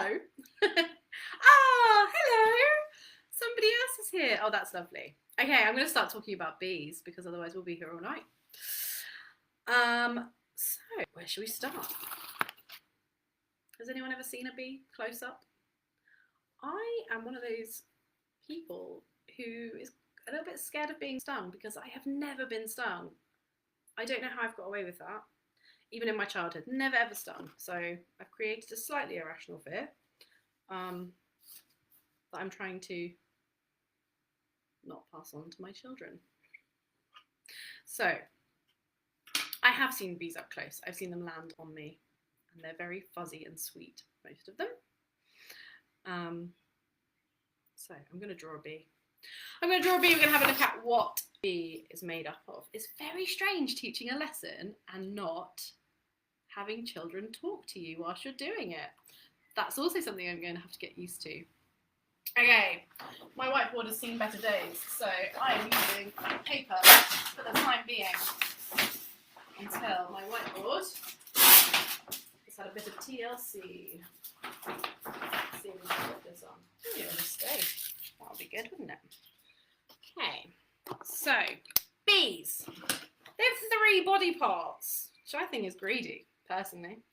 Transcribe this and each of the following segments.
hello. Ah, hello. Somebody else is here. Oh, that's lovely. Okay, I'm going to start talking about bees because otherwise we'll be here all night. So where should we start? Has anyone ever seen a bee close up? I am one of those people who is a little bit scared of being stung because I have never been stung. I don't know how I've got away with that. Even in my childhood, never ever stung. So I've created a slightly irrational fear that I'm trying to not pass on to my children. So I have seen bees up close. I've seen them land on me, and they're very fuzzy and sweet, most of them. So I'm going to draw a bee. We're going to have a look at what bee is made up of. It's very strange teaching a lesson and not having children talk to you whilst you're doing it. That's also something I'm going to have to get used to. Okay, my whiteboard has seen better days, so I am using paper for the time being until my whiteboard has had a bit of TLC. Let's see if we can put this on. Oh, it'll just stay. That would be good, wouldn't it? Okay, so bees. They have 3 body parts, which I think is greedy, personally.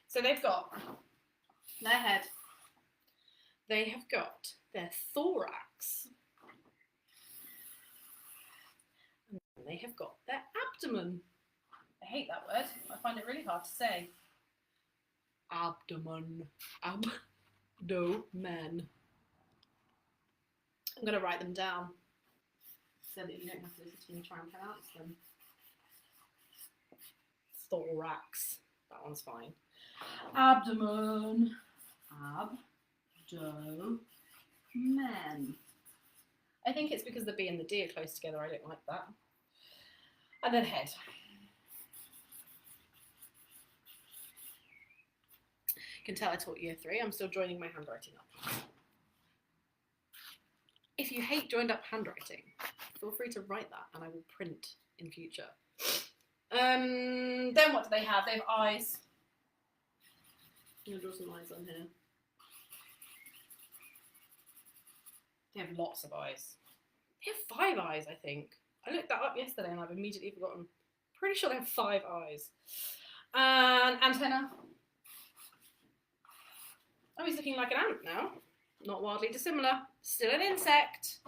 So they've got their head, they have got their thorax, and they have got their abdomen. I hate that word. I find it really hard to say. Abdomen. Abdomen. I'm going to write them down so that you don't have to listen to me try and pronounce them. Thorax. That one's fine. Abdomen. Abdomen. I think it's because the B and the D are close together. I don't like that. And then head. You can tell I taught year 3. I'm still joining my handwriting up. If you hate joined up handwriting, feel free to write that and I will print in future. Then what do they have? They have eyes. I'm going to draw some eyes on here. They have lots of eyes. They have 5 eyes, I think. I looked that up yesterday and I've immediately forgotten. Pretty sure they have 5 eyes. Antenna. Oh, he's looking like an ant now. Not wildly dissimilar. Still an insect.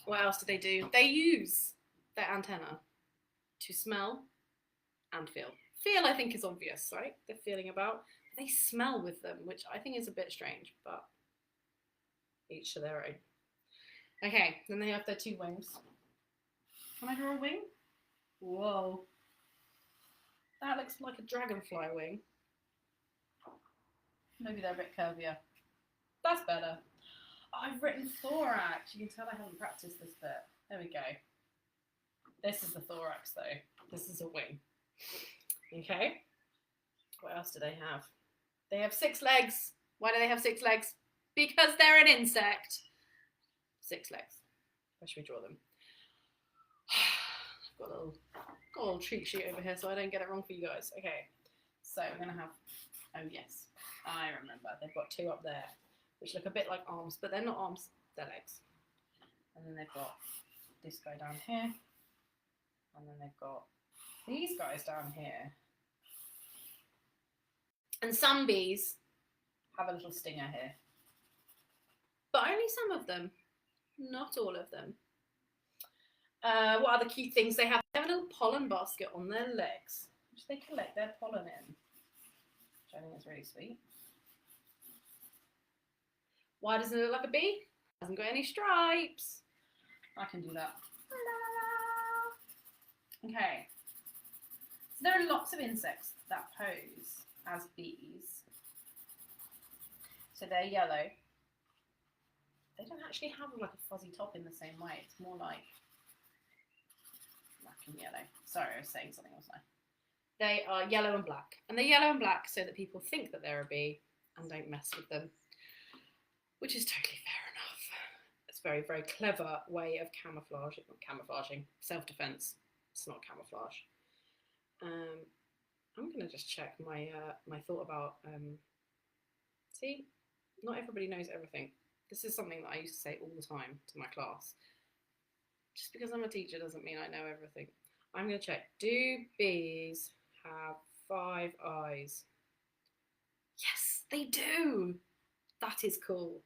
What else do? They use their antenna to smell and feel. Feel, I think, is obvious, right? They're feeling about. They smell with them, which I think is a bit strange, but each to their own. Okay, then they have their 2 wings. Can I draw a wing? Whoa. That looks like a dragonfly wing. Maybe they're a bit curvier. That's better. Oh, I've written thorax. You can tell I haven't practiced this bit. There we go. This is the thorax, though. This is a wing. Okay. What else do they have? They have 6 legs. Why do they have 6 legs? Because they're an insect. 6 legs. Where should we draw them? I've got a little cheat sheet over here so I don't get it wrong for you guys. Okay. So we're going to have... Oh, yes. I remember. They've got 2 up there, which look a bit like arms, but they're not arms. They're legs. And then they've got this guy down here. And then they've got these guys down here. And some bees have a little stinger here. But only some of them. Not all of them. What other cute things they have? They have a little pollen basket on their legs, which they collect their pollen in. Which I think is really sweet. Why doesn't it look like a bee? It hasn't got any stripes. I can do that. Okay. So there are lots of insects that pose as bees. So they're yellow. They don't actually have like a fuzzy top in the same way. It's more like black and yellow. Sorry, I was saying something, wasn't I? They are yellow and black. And they're yellow and black so that people think that they're a bee and don't mess with them. Which is totally fair enough. It's a very, very clever way of camouflaging, self-defense. It's not camouflage. I'm gonna just check my my thought about see, not everybody knows everything. This is something that I used to say all the time to my class. Just because I'm a teacher doesn't mean I know everything. I'm gonna check. Do bees have 5 eyes? Yes, they do. That is cool.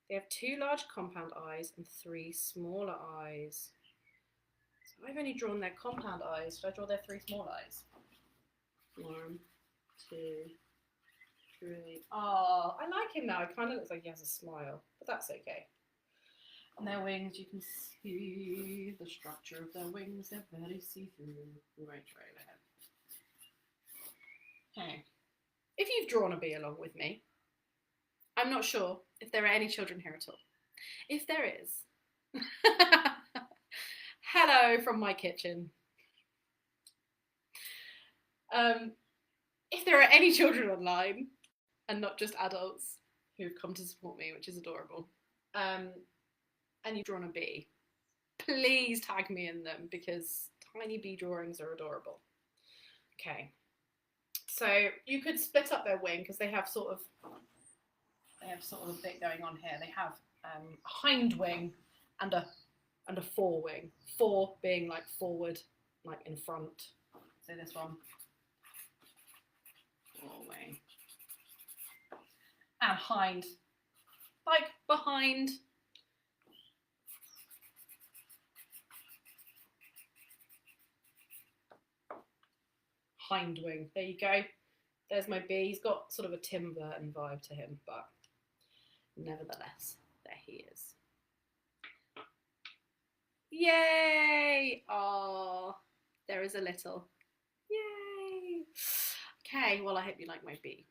They have 2 large compound eyes and 3 smaller eyes. So I've only drawn their compound eyes. Should I draw their 3 small eyes? 1, 2, 3. Oh, I like him now. It kind of looks like he has a smile, but that's okay. And their wings, you can see the structure of their wings. They're very see-through. We won't try that. Okay. If you've drawn a bee along with me, I'm not sure if there are any children here at all. If there is, hello from my kitchen. If there are any children online, and not just adults who've come to support me, which is adorable, and you've drawn a bee, please tag me in them because tiny bee drawings are adorable. Okay, so you could split up their wing because they have sort of a bit going on here. They have a hind wing and a fore wing. Fore being like forward, like in front. So this one, fore wing, and hind, like behind. Hind wing. There you go. There's my bee. He's got sort of a Tim Burton vibe to him, but nevertheless, there he is. Yay! Oh, there is a little. Yay! Okay, well, I hope you like my bee.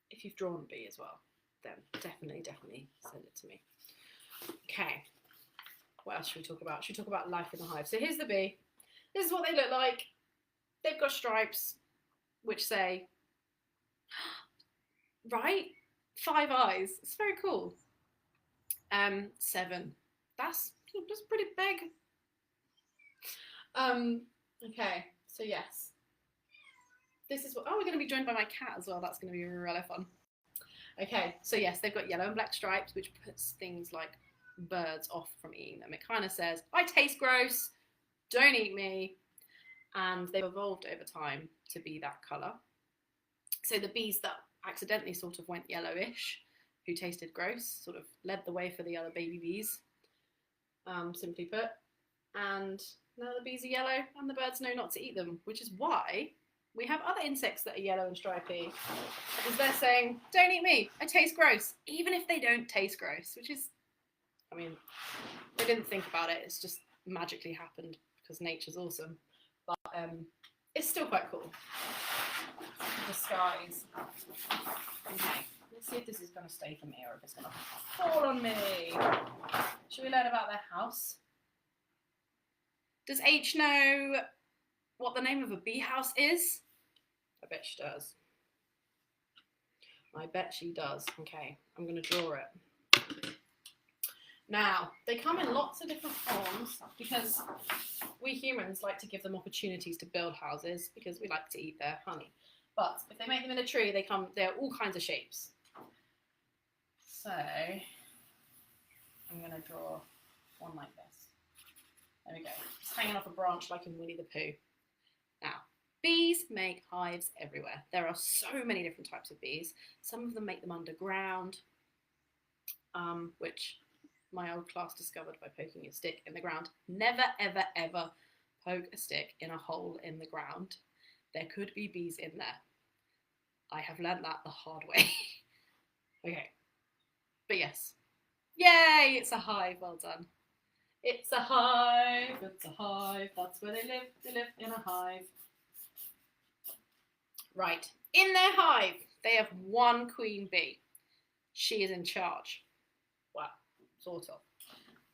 If you've drawn a bee as well, then definitely send it to me. Okay, what else should we talk about? Should we talk about life in the hive? So here's the bee. This is what they look like. They've got stripes, which say, right? 5 eyes. It's very cool. 7. That's pretty big. Okay, so yes. This is what, oh, we're going to be joined by my cat as well. That's going to be really fun. Okay, so yes, they've got yellow and black stripes, which puts things like birds off from eating them. It kind of says, I taste gross, don't eat me. And they've evolved over time to be that colour. So the bees that accidentally sort of went yellowish, who tasted gross, sort of led the way for the other baby bees, simply put. And now the bees are yellow and the birds know not to eat them, which is why we have other insects that are yellow and stripy, because they're saying, don't eat me, I taste gross, even if they don't taste gross, which is, I mean, they didn't think about it, it's just magically happened because nature's awesome. But it's still quite cool. The skies. Okay, let's see if this is going to stay for me or if it's going to fall on me. Should we learn about their house? Does H know what the name of a bee house is? I bet she does. I bet she does. Okay, I'm going to draw it. Now, they come in lots of different forms because we humans like to give them opportunities to build houses because we like to eat their honey. But if they make them in a tree, they're all kinds of shapes. So, I'm going to draw one like this. There we go. It's hanging off a branch like in Winnie the Pooh. Now, bees make hives everywhere. There are so many different types of bees. Some of them make them underground, which my old class discovered by poking a stick in the ground. Never, ever, ever poke a stick in a hole in the ground. There could be bees in there. I have learned that the hard way. Okay. But yes. Yay! It's a hive. Well done. It's a hive. It's a hive. That's where they live. They live in a hive. Right. In their hive, they have one queen bee. She is in charge. Well, sort of.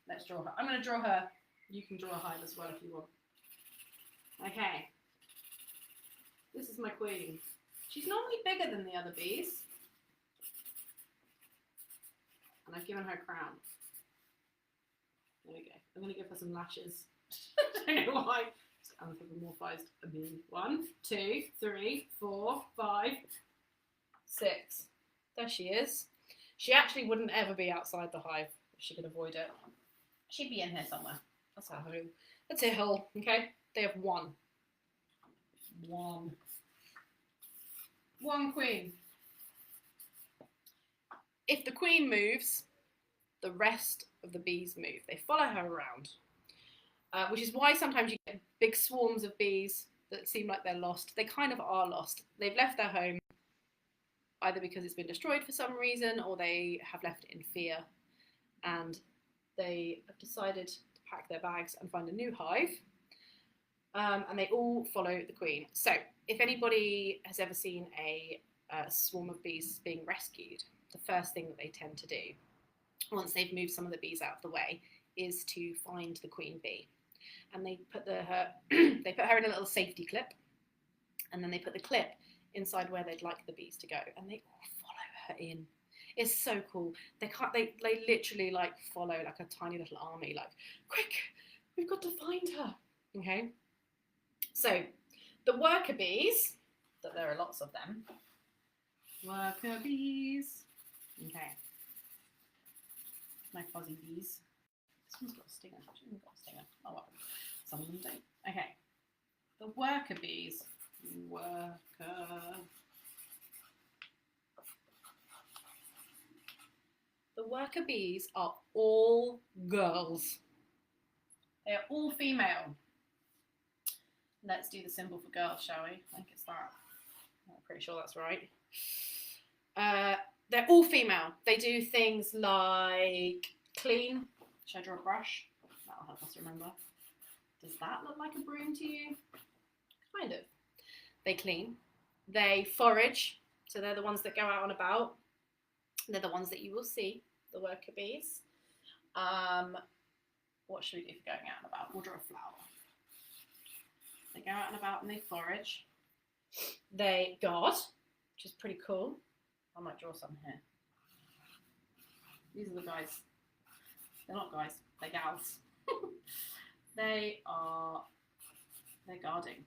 Let's draw her. I'm going to draw her. You can draw a hive as well if you want. Okay. This is my queen. She's normally bigger than the other bees. And I've given her a crown. There we go. I'm going to give her some lashes. I don't know why. anthropomorphized a bee. 1, 2, 3, 4, 5, 6. There she is. She actually wouldn't ever be outside the hive if she could avoid it. She'd be in here somewhere. That's her home. That's her hole, okay? They have one. One queen. If the queen moves, the rest of the bees move. They follow her around, which is why sometimes you get big swarms of bees that seem like they're lost. They kind of are lost. They've left their home either because it's been destroyed for some reason or they have left it in fear, and they have decided to pack their bags and find a new hive, and they all follow the queen. So if anybody has ever seen a swarm of bees being rescued, the first thing that they tend to do once they've moved some of the bees out of the way is to find the queen bee, and they put her in a little safety clip, and then they put the clip inside where they'd like the bees to go, and they all follow her in. It's so cool. They literally like follow like a tiny little army, like, quick, we've got to find her. Okay. So the worker bees, that there are lots of them. Worker bees. Okay. My fuzzy bees. This one's got a stinger. She hasn't got a stinger. Oh well. Some of them don't. Okay. The worker bees. The worker bees are all girls. They are all female. Let's do the symbol for girls, shall we? I think it's that. I'm pretty sure that's right. They're all female. They do things like clean. Should I draw a brush? That'll help us remember. Does that look like a broom to you? Kind of. They clean. They forage. So they're the ones that go out and about. They're the ones that you will see, the worker bees. What should we do for going out and about? We'll draw a flower. They go out and about and they forage. They guard, which is pretty cool. I might draw some here. These are the guys. They're not guys, they're gals. They're guarding.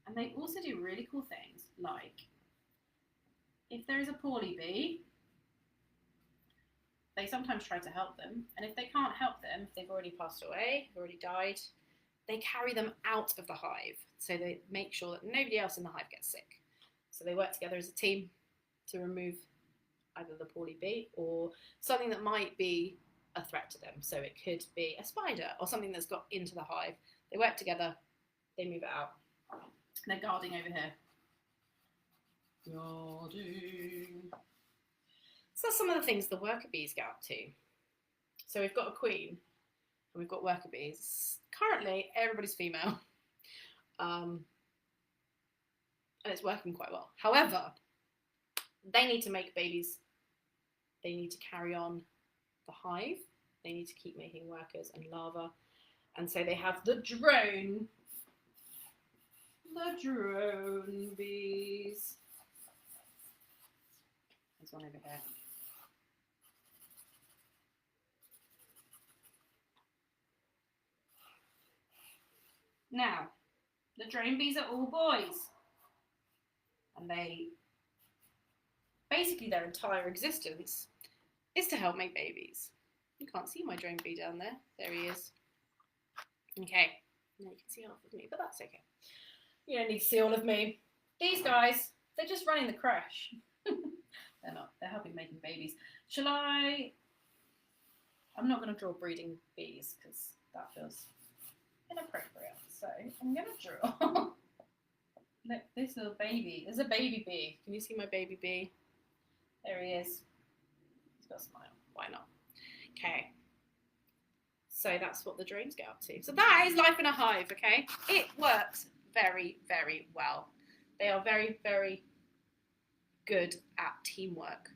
And they also do really cool things, like if there is a poorly bee, they sometimes try to help them. And if they can't help them, if they've already passed away, already died, they carry them out of the hive. So they make sure that nobody else in the hive gets sick. So they work together as a team to remove either the poorly bee or something that might be a threat to them. So it could be a spider or something that's got into the hive. They work together, they move it out. They're guarding over here. Guarding. So that's some of the things the worker bees get up to. So we've got a queen and we've got worker bees. Currently, everybody's female. And it's working quite well. However, they need to make babies. They need to carry on the hive. They need to keep making workers and larvae. And so they have the drone. The drone bees. There's one over here. Now, the drone bees are all boys. And basically their entire existence is to help make babies. You can't see my drone bee down there. There he is. Okay. Now you can see half of me, but that's okay. You don't need to see all of me. These guys, they're just running the crash. They're not. They're helping making babies. Shall I? I'm not going to draw breeding bees because that feels inappropriate. So I'm going to draw. Look, this little baby. There's a baby bee. Can you see my baby bee? There he is. He's got a smile. Why not? Okay. So that's what the drones get up to. So that is life in a hive, okay? It works very, very well. They are very, very good at teamwork.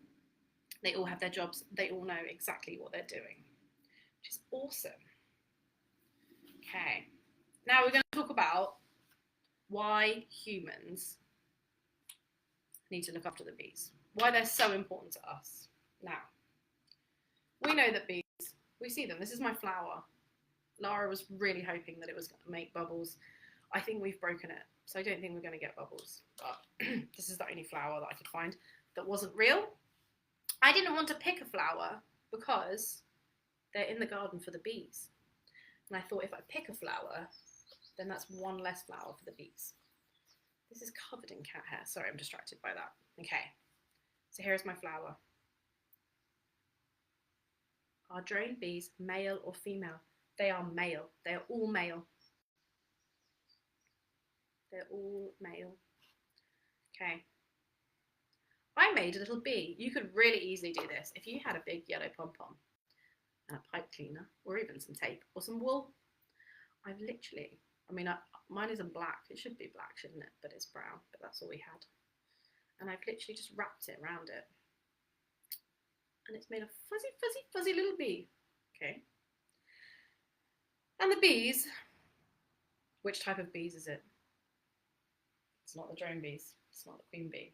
They all have their jobs. They all know exactly what they're doing, which is awesome. Okay. Now we're going to talk about why humans need to look after the bees. Why they're so important to us. Now, we know that bees, we see them. This is my flower. Lara was really hoping that it was going to make bubbles. I think we've broken it. So I don't think we're going to get bubbles. But this is the only flower that I could find that wasn't real. I didn't want to pick a flower because they're in the garden for the bees. And I thought if I pick a flower, then that's one less flower for the bees. This is covered in cat hair. Sorry, I'm distracted by that. Okay, so here's my flower. Are drone bees male or female? They are male. They are all male. They're all male. Okay. I made a little bee. You could really easily do this if you had a big yellow pom-pom and a pipe cleaner, or even some tape or some wool. I've literally, mine isn't black. It should be black, shouldn't it? But it's brown, but that's all we had. And I've literally just wrapped it around it. And it's made a fuzzy, fuzzy, fuzzy little bee. Okay. And the bees, which type of bees is it? It's not the drone bees. It's not the queen bee.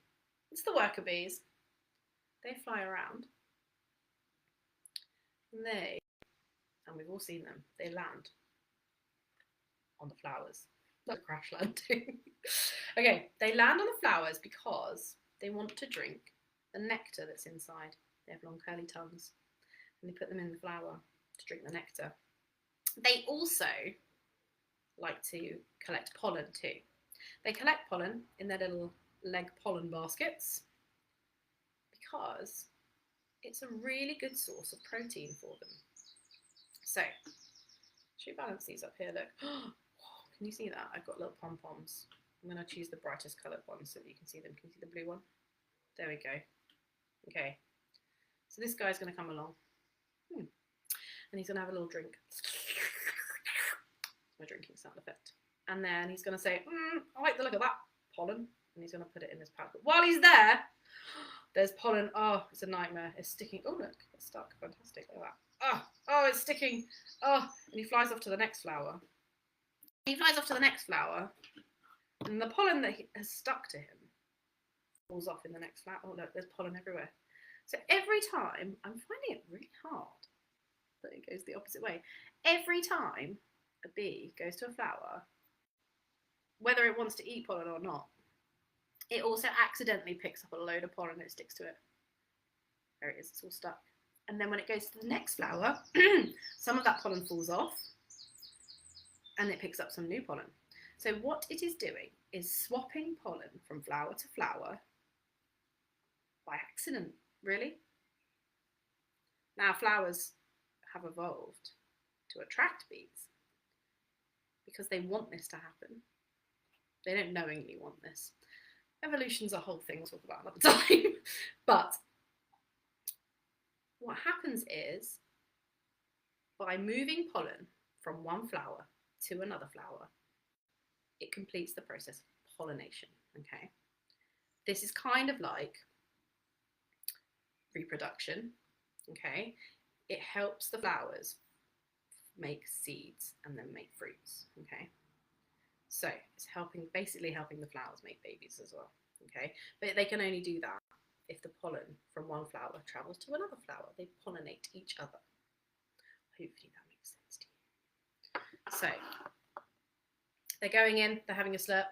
It's the worker bees. They fly around. And we've all seen them, they land on the flowers. Like a crash landing. Okay, they land on the flowers because they want to drink the nectar that's inside. They have long curly tongues and they put them in the flower to drink the nectar. They also like to collect pollen too. They collect pollen in their little leg pollen baskets because it's a really good source of protein for them. So, should we balance these up here? Look, can you see that? I've got little pom-poms. I'm going to choose the brightest coloured one so that you can see them. Can you see the blue one? There we go. Okay, so this guy's going to come along. And he's going to have a little drink. My drinking sound effect. And then he's going to say, I like the look of that pollen. And he's going to put it in his pouch. But while he's there, there's pollen. Oh, it's a nightmare. It's sticking. Oh, look, it's stuck. Fantastic. Look at that. Oh, it's sticking. Oh, and he flies off to the next flower. He flies off to the next flower. And the pollen that has stuck to him falls off in the next flower. Oh, look, there's pollen everywhere. So every time, I'm finding it really hard that it goes the opposite way. Every time a bee goes to a flower, whether it wants to eat pollen or not, it also accidentally picks up a load of pollen and it sticks to it. There it is, it's all stuck. And then when it goes to the next flower, some of that pollen falls off and it picks up some new pollen. So what it is doing is swapping pollen from flower to flower by accident, really. Now flowers have evolved to attract bees because they want this to happen. They don't knowingly want this. Evolution's a whole thing we'll talk about another time. But what happens is, by moving pollen from one flower to another flower, it completes the process of pollination, okay? This is kind of like reproduction, okay? It helps the flowers make seeds and then make fruits, okay? So it's basically helping the flowers make babies as well, okay? But they can only do that if the pollen from one flower travels to another flower. They pollinate each other. Hopefully that makes sense to you. So they're going in, they're having a slurp.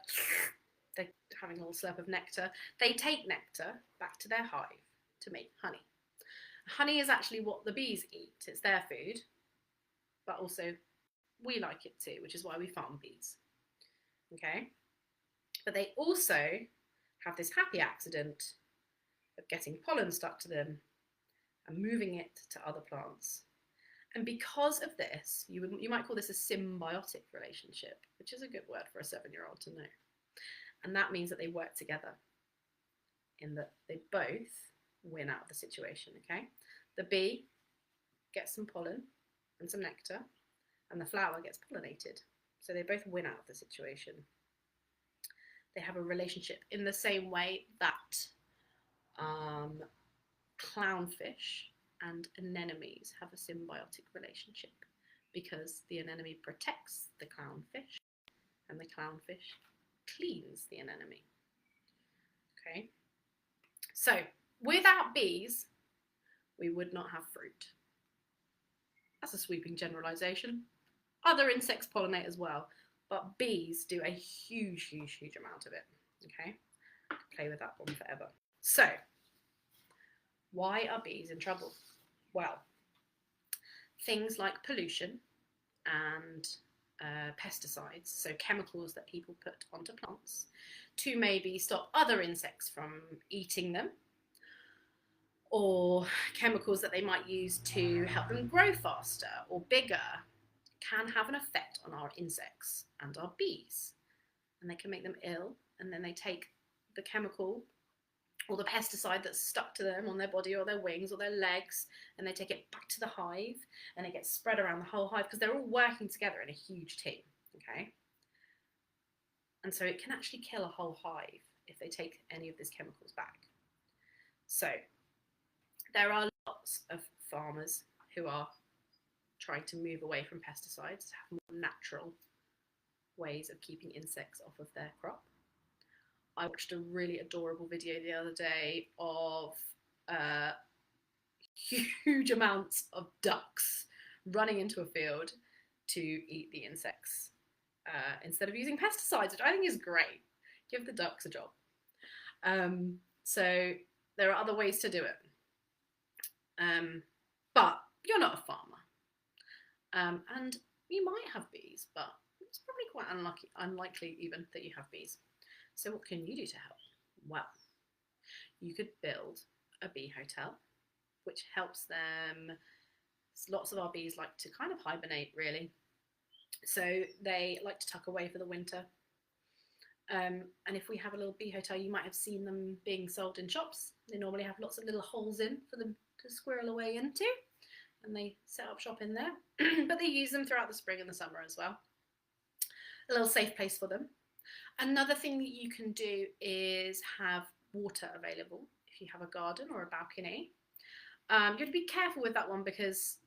They're having a little slurp of nectar. They take nectar back to their hive to make honey. Honey is actually what the bees eat. It's their food, but also we like it too, which is why we farm bees. Okay, but they also have this happy accident of getting pollen stuck to them and moving it to other plants. And because of this, you might call this a symbiotic relationship, which is a good word for a 7-year-old to know. And that means that they work together in that they both win out of the situation, okay? The bee gets some pollen and some nectar, and the flower gets pollinated. So they both win out of the situation. They have a relationship in the same way that clownfish and anemones have a symbiotic relationship, because the anemone protects the clownfish and the clownfish cleans the anemone. Okay, so without bees, we would not have fruit. That's a sweeping generalization. Other insects pollinate as well, but bees do a huge, huge, huge amount of it. Okay, play with that one forever. So, why are bees in trouble? Well, things like pollution and pesticides, so chemicals that people put onto plants to maybe stop other insects from eating them, or chemicals that they might use to help them grow faster or bigger, can have an effect on our insects and our bees. And they can make them ill, and then they take the chemical or the pesticide that's stuck to them on their body or their wings or their legs, and they take it back to the hive, and it gets spread around the whole hive because they're all working together in a huge team, okay? And so it can actually kill a whole hive if they take any of these chemicals back. So there are lots of farmers who are trying to move away from pesticides to have more natural ways of keeping insects off of their crop. I watched a really adorable video the other day of huge amounts of ducks running into a field to eat the insects instead of using pesticides, which I think is great. Give the ducks a job. So there are other ways to do it. But you're not a farmer. And you might have bees, but it's probably quite unlikely even that you have bees. So what can you do to help? Well, you could build a bee hotel, which helps them. Lots of our bees like to kind of hibernate, really. So they like to tuck away for the winter. And if we have a little bee hotel, you might have seen them being sold in shops. They normally have lots of little holes in for them to squirrel away into, and they set up shop in there. But they use them throughout the spring and the summer as well. A little safe place for them. Another thing that you can do is have water available if you have a garden or a balcony. You have to be careful with that one because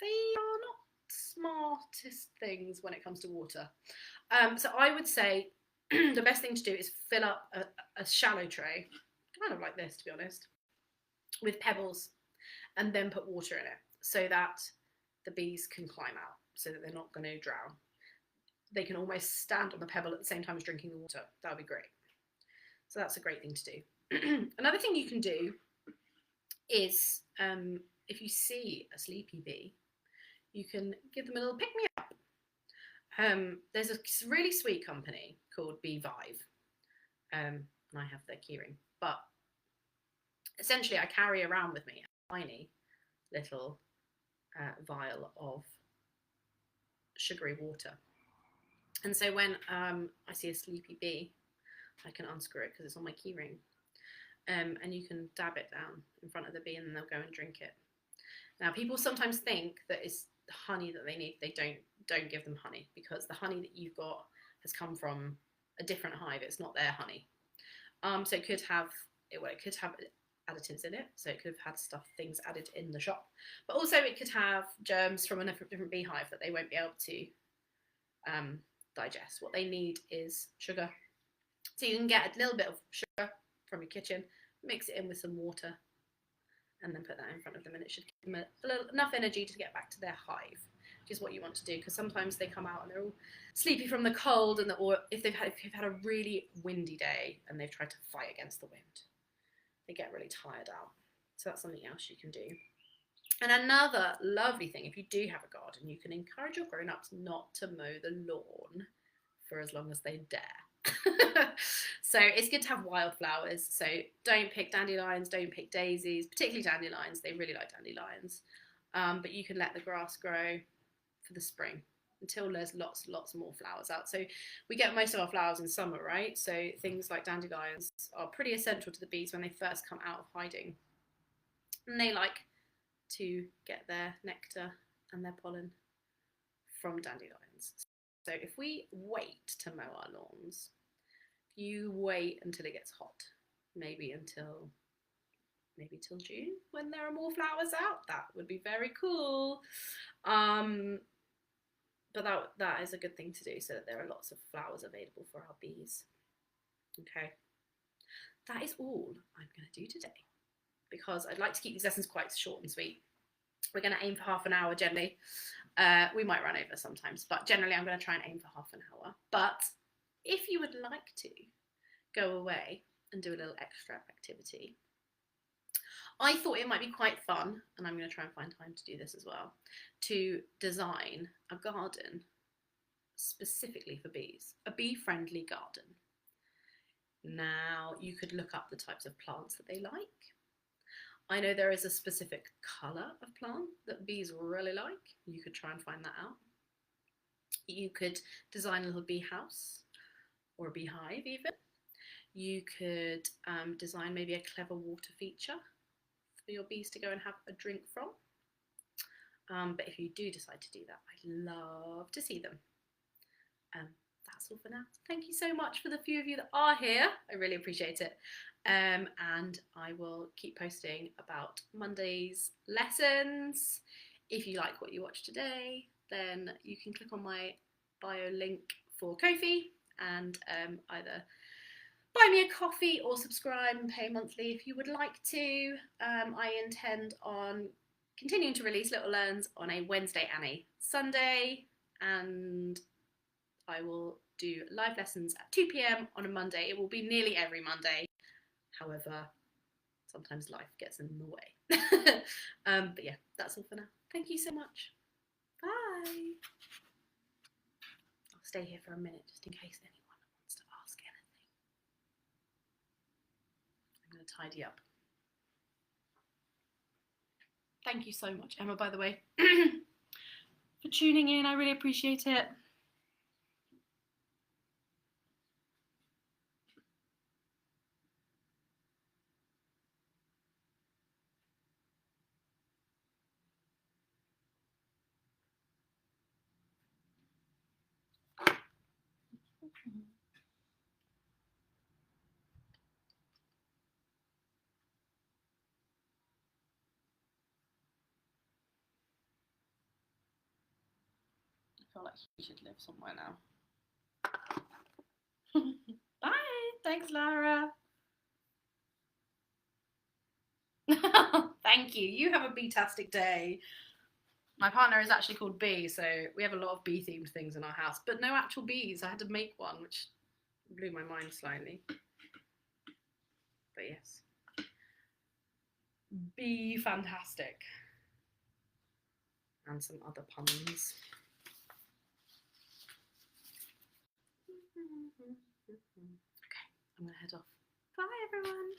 they are not smartest things when it comes to water. So I would say the best thing to do is fill up a shallow tray, kind of like this to be honest, with pebbles, and then put water in it so that the bees can climb out so that they're not going to drown. They can almost stand on the pebble at the same time as drinking the water. That would be great. So that's a great thing to do. Another thing you can do is if you see a sleepy bee, you can give them a little pick-me-up. There's a really sweet company called Bee Vive, and I have their keyring. But essentially, I carry around with me a tiny little vial of sugary water. And so when I see a sleepy bee, I can unscrew it because it's on my keyring. And you can dab it down in front of the bee and then they'll go and drink it. Now, people sometimes think that it's the honey that they need. They don't give them honey because the honey that you've got has come from a different hive. It's not their honey. So it could have additives in it. So it could have had things added in the shop. But also it could have germs from a different beehive that they won't be able to digest. What they need is sugar. So you can get a little bit of sugar from your kitchen, mix it in with some water, and then put that in front of them, and it should give them enough energy to get back to their hive, which is what you want to do, because sometimes they come out and they're all sleepy from the cold, or if you've had a really windy day and they've tried to fight against the wind, they get really tired out. So that's something else you can do. And another lovely thing, if you do have a garden, you can encourage your grown-ups not to mow the lawn for as long as they dare. So it's good to have wildflowers. So don't pick dandelions, don't pick daisies, particularly dandelions. They really like dandelions. But you can let the grass grow for the spring until there's lots more flowers out. So we get most of our flowers in summer, right? So things like dandelions are pretty essential to the bees when they first come out of hiding. And they like to get their nectar and their pollen from dandelions. So if we wait to mow our lawns, you wait until it gets hot, maybe till June when there are more flowers out. That would be very cool. But that is a good thing to do so that there are lots of flowers available for our bees. Okay, that is all I'm going to do today because I'd like to keep these lessons quite short and sweet. We're going to aim for half an hour generally. We might run over sometimes, but generally I'm going to try and aim for half an hour. But if you would like to go away and do a little extra activity, I thought it might be quite fun, and I'm going to try and find time to do this as well, to design a garden specifically for bees, a bee-friendly garden. Now, you could look up the types of plants that they like. I know there is a specific colour of plant that bees really like. You could try and find that out. You could design a little bee house or a beehive even. You could design maybe a clever water feature for your bees to go and have a drink from. But if you do decide to do that, I'd love to see them. That's all for now. Thank you so much for the few of you that are here. I really appreciate it. And I will keep posting about Monday's lessons. If you like what you watched today, then you can click on my bio link for Ko-fi and either buy me a coffee or subscribe and pay monthly if you would like to. I intend on continuing to release Little Learns on a Wednesday and a Sunday, and I will do live lessons at 2 p.m. on a Monday. It will be nearly every Monday. However, sometimes life gets in the way. But yeah, that's all for now. Thank you so much. Bye. I'll stay here for a minute just in case anyone wants to ask anything. I'm going to tidy up. Thank you so much, Emma, by the way, for tuning in. I really appreciate it. I feel like he should live somewhere now. Bye. Thanks, Lara. Thank you. You have a bee-tastic day. My partner is actually called Bee, so we have a lot of bee-themed things in our house, but no actual bees. I had to make one, which blew my mind slightly. But yes. Bee fantastic. And some other puns. Okay, I'm gonna head off. Bye everyone.